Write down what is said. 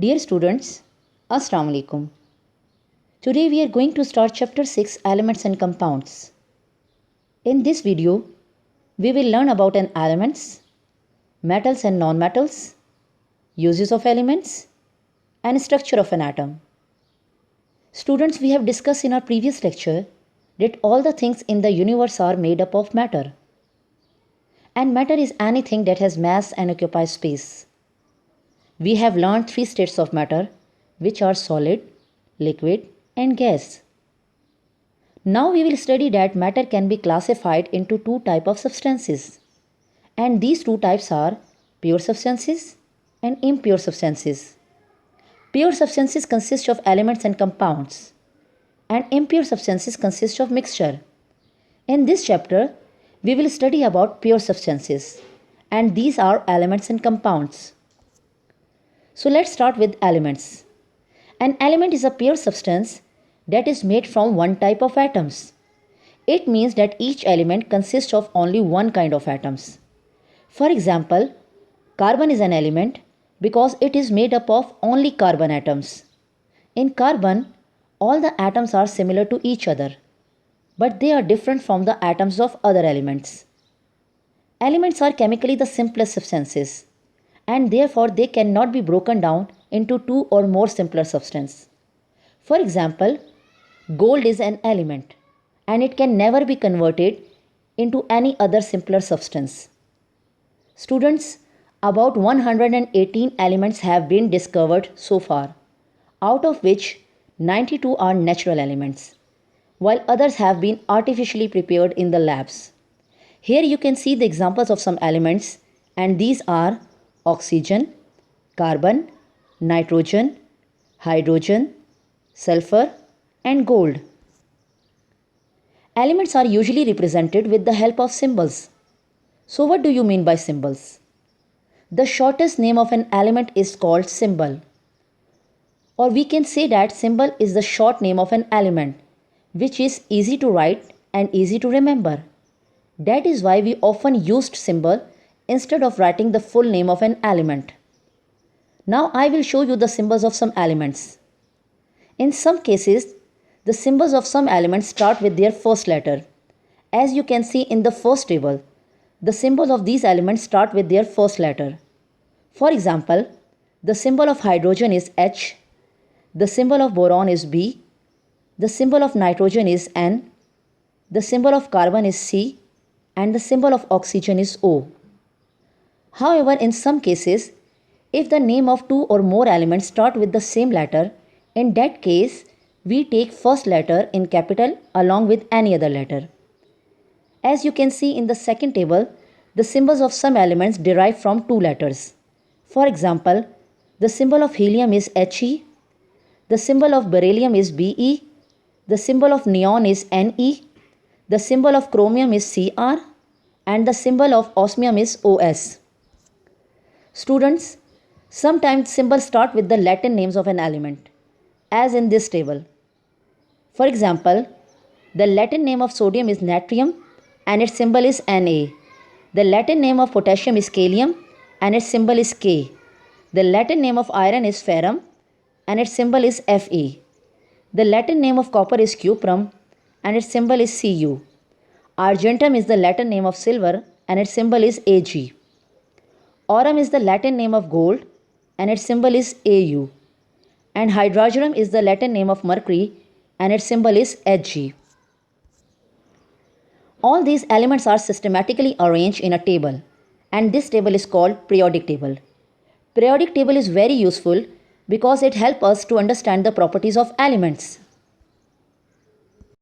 Dear students, Assalamu alaikum. Today we are going to start chapter 6 Elements and Compounds. In this video, we will learn about an elements, metals and non-metals, uses of elements, and structure of an atom. Students, we have discussed in our previous lecture that all the things in the universe are made up of matter. And matter is anything that has mass and occupies space. We have learned 3 states of matter, which are solid, liquid, and gas. Now we will study that matter can be classified into 2 types of substances. And these 2 types are pure substances and impure substances. Pure substances consist of elements and compounds, and impure substances consist of mixture. In this chapter, we will study about pure substances, and these are elements and compounds. So let's start with elements. An element is a pure substance that is made from one type of atoms. It means that each element consists of only one kind of atoms. For example, carbon is an element because it is made up of only carbon atoms. In carbon, all the atoms are similar to each other, but they are different from the atoms of other elements. Elements are chemically the simplest substances, and therefore they cannot be broken down into 2 or more simpler substances. For example, gold is an element, and it can never be converted into any other simpler substance. Students, about 118 elements have been discovered so far, out of which 92 are natural elements, while others have been artificially prepared in the labs. Here you can see the examples of some elements, and these are oxygen, carbon, nitrogen, hydrogen, sulfur, and gold. Elements are usually represented with the help of symbols. So what do you mean by symbols? The shortest name of an element is called symbol. Or we can say that symbol is the short name of an element, which is easy to write and easy to remember. That is why we often used symbol instead of writing the full name of an element. Now I will show you the symbols of some elements. In some cases, the symbols of some elements start with their first letter. As you can see in the first table, the symbols of these elements start with their first letter. For example, the symbol of hydrogen is H, the symbol of boron is B, the symbol of nitrogen is N, the symbol of carbon is C, and the symbol of oxygen is O. However, in some cases, if the name of 2 or more elements start with the same letter, in that case, we take first letter in capital along with any other letter. As you can see in the second table, the symbols of some elements derive from 2 letters. For example, the symbol of helium is He, the symbol of beryllium is Be, the symbol of neon is Ne, the symbol of chromium is Cr, and the symbol of osmium is Os. Students, sometimes symbols start with the Latin names of an element, as in this table. For example, the Latin name of sodium is natrium and its symbol is Na. The Latin name of potassium is kalium and its symbol is K. The Latin name of iron is ferrum and its symbol is Fe. The Latin name of copper is cuprum and its symbol is Cu. Argentum is the Latin name of silver and its symbol is Ag. Aurum is the Latin name of gold and its symbol is Au. And hydrogen is the Latin name of mercury and its symbol is Hg. All these elements are systematically arranged in a table, and this table is called periodic table. Periodic table is very useful because it helps us to understand the properties of elements.